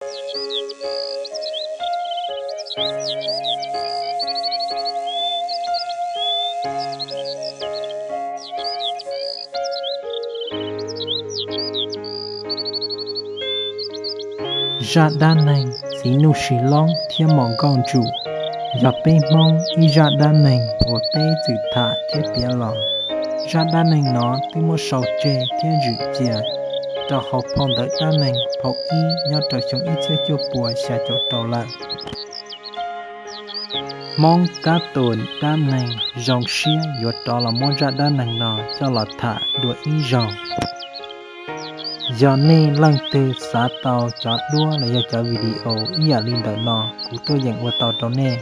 Ra đa nành xí nụ xí long thiên mong gong chủ. Giờ bê mong y ra đa nành bộ tê dự thả thiết bia lò. Ra đa nành nó tư mô sầu chê thiên dự chìa. Trở học phong đợi đa nành phọc y nhau trở xuống y chê chô bùa xa chỗ trò lợ. Mong cá tồn đa nành dòng xia dột trò là mong ra đa nành nó cho là thả đùa y dòng. Giờ này lần từ xã tàu cho đua là giờ cho video ý à linh đợi nó của tôi dành qua tàu đó nè.